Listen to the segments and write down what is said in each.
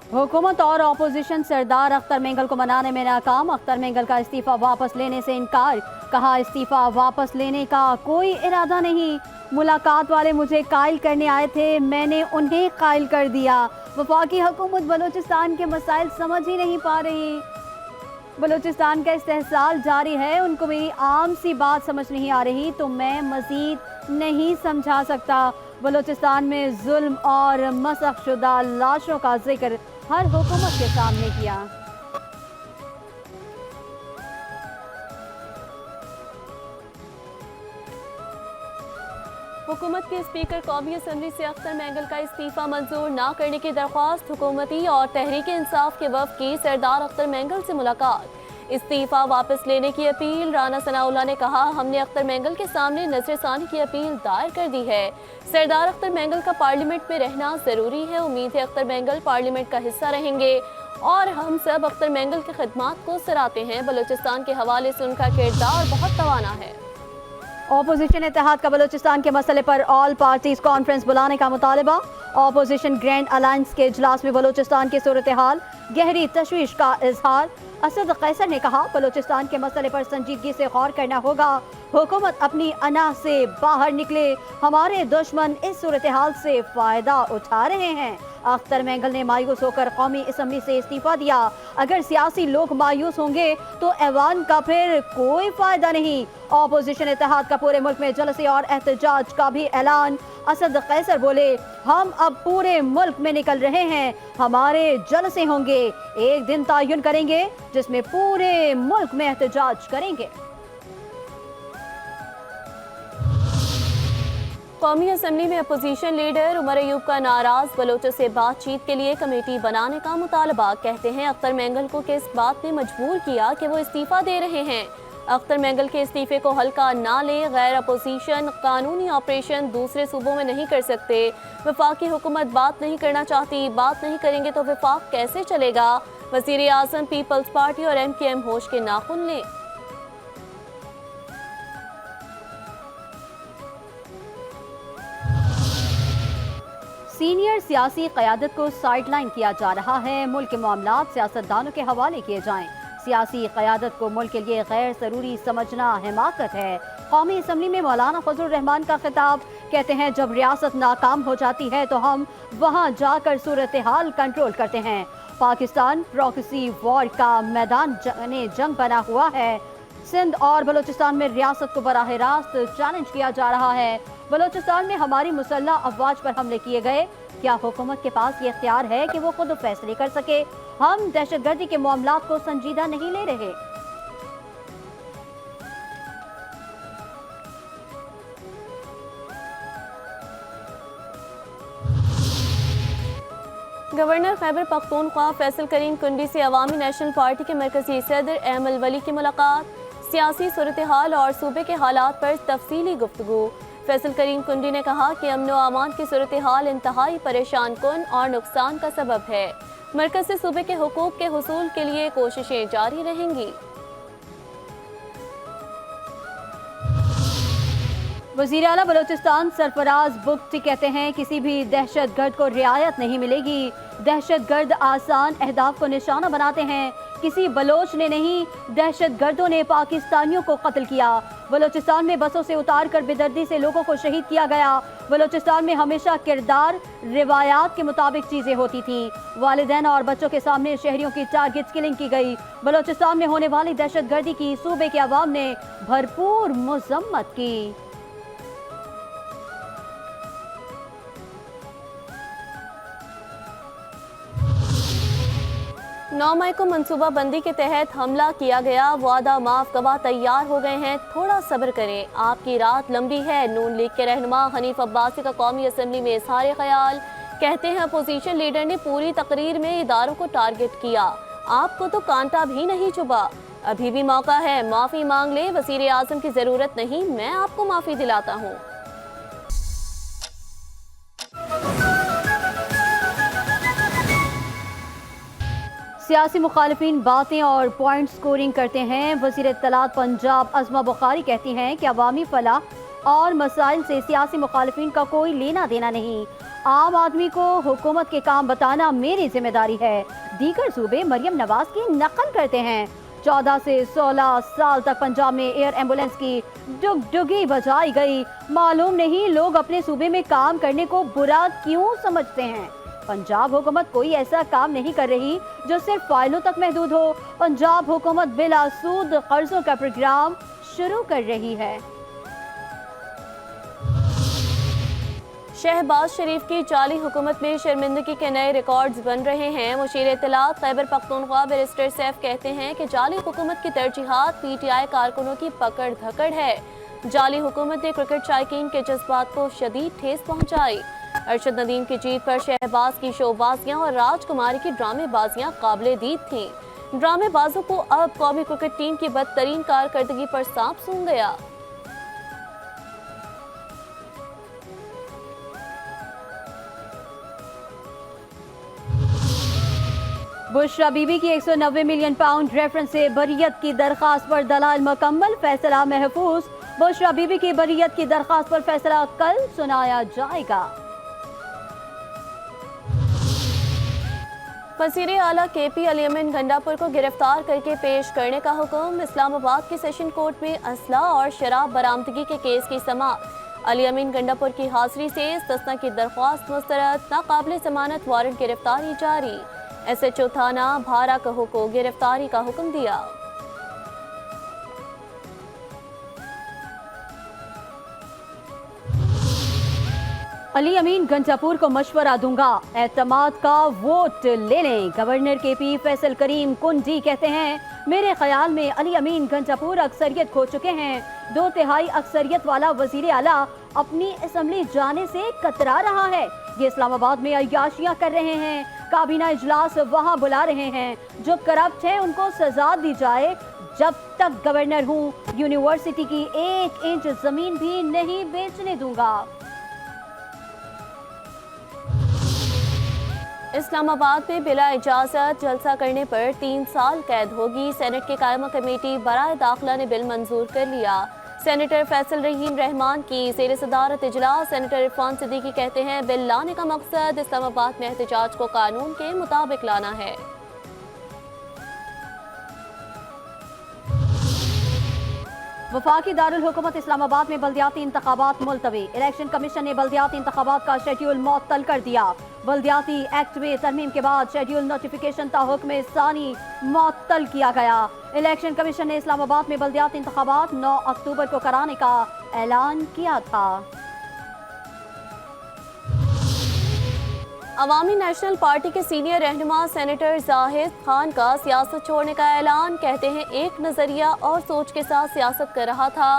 हुकूमत और अपोजिशन सरदार अख्तर मेंगल को मनाने में नाकाम। अख्तर मेंगल का इस्तीफा वापस लेने से इनकार। कहा इस्तीफा वापस लेने का कोई इरादा नहीं। मुलाकात वाले मुझे कायल करने आए थे, मैंने उन्हें कायल कर दिया। वफाकी हुकूमत बलूचिस्तान के मसाइल समझ ही नहीं पा रही। बलूचिस्तान का इस्तेहसाल जारी है, उनको मेरी आम सी बात समझ नहीं आ रही तो मैं मज़ीद नहीं समझा सकता। बलूचिस्तान में जुल्म और मसख शुदा लाशों का जिक्र हर हुकूमत के सामने किया। हुकूमत के स्पीकर कौमी असम्बली से अख्तर मेंगल का इस्तीफा मंजूर न करने की दरख्वास्त। हुकूमती और तहरीक इंसाफ के वफ़द की सरदार अख्तर मेंगल से मुलाकात। इस्तीफा वापस लेने की अपील। राना सनाउल्लाह ने कहा हमने अख्तर मेंगल के सामने नजरसानी की अपील दायर कर दी है। सरदार अख्तर मेंगल का पार्लियामेंट में रहना ज़रूरी है। उम्मीद है अख्तर मेंगल पार्लियामेंट का हिस्सा रहेंगे और हम सब अख्तर मेंगल की खिदमात को सराहते हैं। बलूचिस्तान के हवाले से उनका किरदार बहुत तवाना है। अपोजिशन इत्तेहाद का बलूचिस्तान के मसले पर ऑल पार्टीज कॉन्फ्रेंस बुलाने का मुतालबा। अपोजिशन ग्रैंड अलायंस के इजलास में बलूचिस्तान की सूरत हाल गहरी तशवीश का इजहार। असद कैसर ने कहा बलूचिस्तान के मसले पर संजीदगी से गौर करना होगा। हुकूमत अपनी अना से बाहर निकले, हमारे दुश्मन इस सूरत हाल से फायदा उठा रहे हैं। अख्तर मेंगल ने मायूस होकर कौमी असम्बली से इस्तीफा दिया। अगर सियासी लोग मायूस होंगे तो ऐवान का फिर कोई फायदा नहीं। अपोजिशन इत्तेहाद का पूरे मुल्क में जलसे और एहतजाज का भी ऐलान। असद कैसर बोले हम अब पूरे मुल्क में निकल रहे हैं, हमारे जलसे होंगे, एक दिन तयन करेंगे जिसमें पूरे मुल्क में एहतजाज करेंगे। कौमी असम्बली में अपोजिशन लीडर उमर अयूब का नाराज। बलोचों से बातचीत के लिए कमेटी बनाने का मुतालबा। कहते हैं अख्तर मेंगल को किस बात ने मजबूर किया कि वो इस्तीफा दे रहे हैं। अख्तर मेंगल के इस्तीफे को हल्का ना ले। गैर अपोजिशन कानूनी ऑपरेशन दूसरे सूबों में नहीं कर सकते। वफाकी हुकूमत बात नहीं करना चाहती, बात नहीं करेंगे तो वफाक कैसे चलेगा। वज़ीर आज़म पीपल्स पार्टी और MKM होश के नाखुन लें। सीनियर सियासी क़यादत को साइडलाइन किया जा रहा है। मुल्क के मामलात सियासतदानों के हवाले किए जाएं। सियासी क़यादत को मुल्क के लिए गैर ज़रूरी समझना हिमाकत है। कौमी असम्बली में मौलाना फजलुर रहमान का खिताब। कहते हैं जब रियासत नाकाम हो जाती है तो हम वहाँ जाकर सूरत हाल कंट्रोल करते हैं। पाकिस्तान प्रॉक्सी वॉर का मैदान जंग बना हुआ है। सिंध और बलूचिस्तान में रियासत को बराह रास्त चैलेंज किया जा रहा है। बलूचिस्तान में हमारी मुसल्लह अफवाज पर हमले किए गए। क्या हुकूमत के पास ये इख्तियार है कि वो खुद फैसले कर सके। हम दहशतगर्दी के मामलात को संजीदा नहीं ले रहे। गवर्नर खैबर पख्तूनख्वा फैसल करीम कुंडी से अवामी नेशनल पार्टी के मरकजी सदर अहमद वली की मुलाकात। सियासी सूरत हाल और सूबे के हालात पर तफसीली गुफ्तगू। फैसल करीम कुंडी ने कहा कि अमन व अमान की सूरत हाल इंतहाई परेशान कुन और नुकसान का सबब है। मरकज से सूबे के हुकूक के हुसूल के लिए कोशिशें जारी रहेंगी। वज़ीर आला बलूचिस्तान सरफराज बुख्ती कहते हैं किसी भी दहशत गर्द को रियायत नहीं मिलेगी। दहशत गर्द आसान अहदाफ को निशाना बनाते हैं। किसी बलोच ने नहीं, दहशत गर्दों ने पाकिस्तानियों को कत्ल किया। बलूचिस्तान में बसों से उतार कर बेदर्दी से लोगों को शहीद किया गया। बलूचिस्तान में हमेशा किरदार रिवायात के मुताबिक चीज़ें होती थीं। वालिदैन और बच्चों के सामने शहरियों की टारगेट किलिंग की गई। बलूचिस्तान में होने वाली दहशत गर्दी की सूबे के अवाम ने भरपूर मजम्मत की। 9 मई को मनसूबा बंदी के तहत हमला किया गया। वादा माफ गवाह तैयार हो गए हैं, थोड़ा सब्र करें, आपकी रात लंबी है। नून लीग के रहनुमा हनीफ अब्बासी का कौमी असम्बली में इजहार ख्याल। कहते हैं अपोजिशन लीडर ने पूरी तकरीर में इदारों को टारगेट किया। आपको तो कांटा भी नहीं चुभा, अभी भी मौका है, माफी मांग ले। वज़ीर आज़म की जरूरत नहीं, मैं आपको माफी दिलाता हूँ। सियासी मुखालिफिन बातें और पॉइंट स्कोरिंग करते हैं। वज़ीर इत्तलात पंजाब अज़मा बुखारी कहती हैं कि अवामी फलाह और मसाइल से सियासी मुखालिफिन का कोई लेना देना नहीं। आम आदमी को हुकूमत के काम बताना मेरी जिम्मेदारी है। दीगर सूबे मरियम नवाज की नकल करते हैं। 14 से 16 साल तक पंजाब में एयर एम्बुलेंस की डुगडुगी बजाई गई। मालूम नहीं लोग अपने सूबे में काम करने को बुरा क्यों समझते हैं। पंजाब हुकूमत कोई ऐसा काम नहीं कर रही जो सिर्फ फाइलों तक महदूद हो। पंजाब हुकूमत बिला सूद कर्जों का प्रोग्राम शुरू कर रही है। शहबाज शरीफ की जाली हुकूमत में शर्मिंदगी के नए रिकॉर्ड्स बन रहे हैं। मुशीर इत्तलात खैबर पख्तूनख्वा बैरिस्टर सैफ कहते हैं कि जाली हुकूमत की तरजीहात PTI कारकुनों की पकड़ धकड़ है। जाली हुकूमत ने क्रिकेट शायकीन के जज्बात को शदीद ठेस पहुंचाई। अरशद नदीम की जीत पर शहबाज की शोबाजियां और राजकुमारी की ड्रामेबाजियां काबिले दीद थीं। ड्रामेबाजों को अब कौमी क्रिकेट टीम की बदतरीन कारकर्दगी पर सांप सूंघ गया। बुशरा बीबी की 190 मिलियन पाउंड रेफरेंस से बरियत की दरखास्त पर दलाल मुकम्मल, फैसला महफूज। बुशरा बीबी की बरियत की दरखास्त पर फैसला कल सुनाया जाएगा। वज़ीर आला KP अली अमीन गंडापुर को गिरफ्तार करके पेश करने का हुक्म। इस्लामाबाद के सेशन कोर्ट में असला और शराब बरामदगी के केस की समाअत। अली अमीन गंडापुर की हाजिरी से इस्तस्ना की दरख्वास्त मुस्तरद, नाकाबिल जमानत वारंट गिरफ्तारी जारी। SHO थाना भारा कहो को गिरफ्तारी का हुक्म दिया। अली अमीन गंडापुर को मशवरा दूंगा, एतमाद का वोट ले लें। गवर्नर KP फैसल करीम कुंडी कहते हैं, मेरे ख्याल में अली अमीन गंडापुर अक्सरियत खो चुके हैं। 2/3 अक्सरियत वाला वजीर आला अपनी असम्बली जाने से कतरा रहा है। ये इस्लामाबाद में अय्याशियां कर रहे हैं, काबीना इजलास वहां बुला रहे हैं। जो करप्ट हैं उनको सजा दी जाए। जब तक गवर्नर हूँ यूनिवर्सिटी की 1 इंच जमीन भी नहीं बेचने दूंगा। इस्लामाबाद में बिला इजाजत जलसा करने पर 3 साल कैद होगी। सेनेट की कायमा कमेटी बराए दाखिला ने बिल मंजूर कर लिया। सेनेटर फैसल रहीम रहमान की ज़ेर सदारत इजलास। सेनेटर इरफान सिद्दीकी कहते हैं, बिल लाने का मकसद इस्लामाबाद में एहतजाज को कानून के मुताबिक लाना है। वफाकी दारुल हुकूमत इस्लामाबाद में बल्दियाती इंतखाबात मुलतवी। इलेक्शन कमीशन ने बल्दियाती इंतखाबात का शेड्यूल मुअत्तल कर दिया। बल्दियाती एक्ट में तरमीम के बाद शेड्यूल नोटिफिकेशन ताहुक्म सानी मुअत्तल किया गया। इलेक्शन कमीशन ने इस्लामाबाद में बल्दियाती इंतखाबात 9 अक्टूबर को कराने का ऐलान किया था। अवामी नेशनल पार्टी के सीनियर रहनुमा सेनेटर जाहिद खान का सियासत छोड़ने का ऐलान। कहते हैं, एक नजरिया और सोच के साथ सियासत कर रहा था।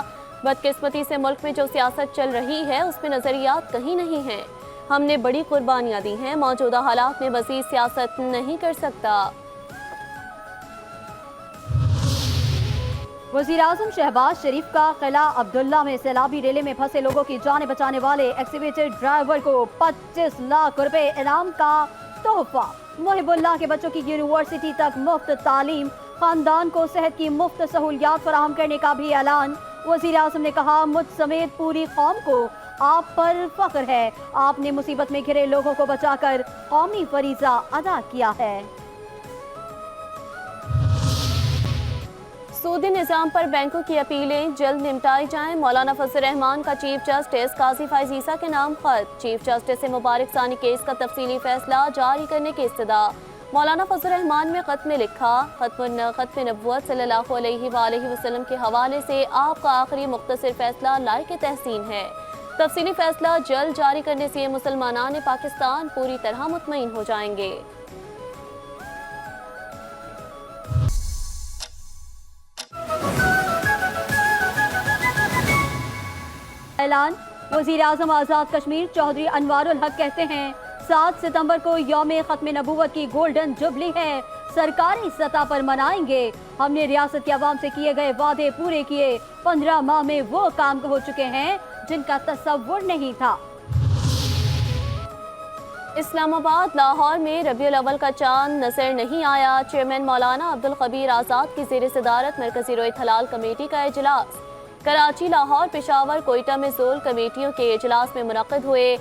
बदकिस्मती से मुल्क में जो सियासत चल रही है उसमें नजरियात कहीं नहीं हैं। हमने बड़ी कुर्बानियां दी हैं, मौजूदा हालात में मज़ीद सियासत नहीं कर सकता। वज़ीर आज़म शहबाज शरीफ का किला अब्दुल्ला में सैलाबी रेले में फंसे लोगों की जान बचाने वाले एक्सीवेटेड ड्राइवर को 25 लाख रुपए इनाम का तोहफा। मुहिबुल्लाह के बच्चों की यूनिवर्सिटी तक मुफ्त तालीम, खानदान को सेहत की मुफ्त सहूलियात फराहम करने का भी ऐलान। वज़ीर आज़म ने कहा, मुझ समेत पूरी कौम को आप पर फख्र है। आपने मुसीबत में घिरे लोगों को बचाकर कौमी फरीज़ा अदा किया है। सूदी निज़ाम पर बैंकों की अपीलें जल्द निपटाई जाएं। मौलाना फजल रहमान का चीफ जस्टिस काजी फैज़ ईसा के नाम खत। चीफ जस्टिस से मुबारक सानी केस का तफसीली फैसला जारी करने की इस्तदा। मौलाना फजल रहमान में खत में लिखा, खत्म नबुव्वत सल्लल्लाहु अलैहि वसल्लम के हवाले से आपका आखिरी मुख्तसर फैसला लायक तहसीन है। तफसीली फैसला जल्द जारी करने से मुसलमानान पाकिस्तान पूरी तरह मुतमईन हो जाएंगे। ऐलान। वज़ीर आज़म आज़ाद कश्मीर चौधरी अनवारुल हक कहते हैं, 7 सितंबर को यौम ख़त्म नबूवत की गोल्डन जुबली है, सरकारी सतह पर मनाएंगे। हमने रियासत के अवाम से किए गए वादे पूरे किए। 15 माह में वो काम हो चुके हैं जिनका तसव्वुर नहीं था। इस्लामाबाद लाहौर में रबीउल अव्वल का चांद नजर नहीं आया। चेयरमैन मौलाना अब्दुल खबीर आज़ाद की ज़ेर सदारत मरकज़ी रोयत हलाल कमेटी का इजलास। कराची, लाहौर, पेशावर, कोयटा में जोल कमेटियों के इजलास में मुनक़िद हुए।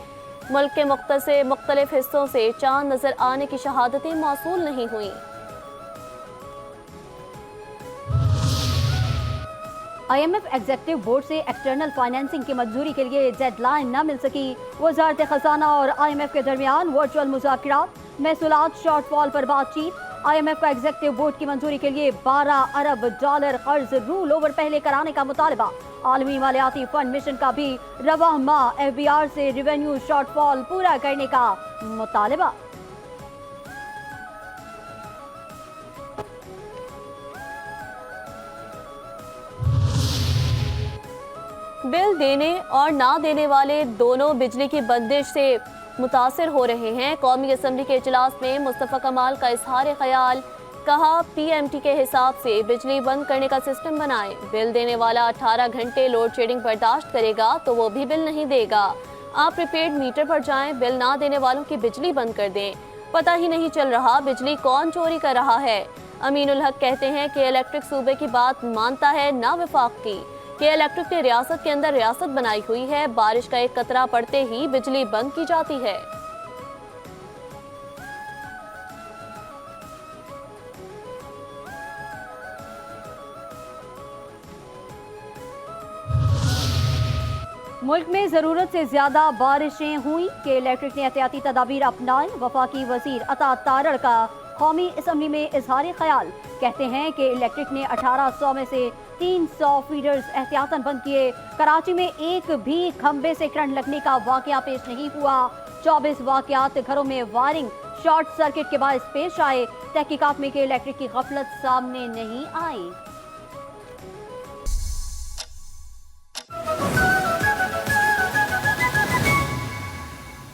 मुल्क के मुख्तलिफ हिस्सों से चांद नजर आने की शहादतें मौसूल नहीं हुई। IMF एग्जेक्टिव बोर्ड से एक्सटर्नल फाइनेंसिंग की मंजूरी के लिए डेडलाइन न मिल सकी। वजारत खजाना और IMF के दरमियान वर्चुअल मुज़ाकरात, महसूलात शॉर्टफॉल पर बातचीत। IMF का एग्जेक्टिव बोर्ड की मंजूरी के लिए $12 अरब कर्ज रूल ओवर पहले कराने का मुतालबा। आलमी मालियाती फंड मिशन का भी रवाह माह FBR से रेवेन्यू शॉर्टफॉल पूरा करने का मुतालबा। बिल देने और ना देने वाले दोनों बिजली की बंदिश से मुतासिर हो रहे हैं। कौमी असम्बली के इजलास में मुस्तफ़ा कमाल का इजहार ख्याल, कहा PMT के हिसाब से बिजली बंद करने का सिस्टम बनाएं। बिल देने वाला 18 घंटे लोड शेडिंग बर्दाश्त करेगा तो वो भी बिल नहीं देगा। आप प्रीपेड मीटर पर जाएं, बिल ना देने वालों की बिजली बंद कर दें। पता ही नहीं चल रहा बिजली कौन चोरी कर रहा है। अमीनुल हक कहते हैं कि इलेक्ट्रिक सूबे की बात मानता है ना वफाक की, कि इलेक्ट्रिक ने रियासत के अंदर रियासत बनाई हुई है। बारिश का एक कतरा पड़ते ही बिजली बंद की जाती है। मुल्क में जरूरत से ज्यादा बारिशें हुई कि इलेक्ट्रिक ने एहतियाती तदाबीर अपनाई। वफाकी वजीर अता तारड़ का कौमी असम्बली में इजहार ख्याल, कहते हैं कि इलेक्ट्रिक ने 1800 में से 300 फीडर्स एहतियातन बंद किए। कराची में एक भी खंबे से करंट लगने का वाकया पेश नहीं हुआ। 24 वाकयात घरों में वायरिंग शॉर्ट सर्किट के बायस पेश आए। तहकीकात में कि इलेक्ट्रिक की गफलत सामने नहीं आई।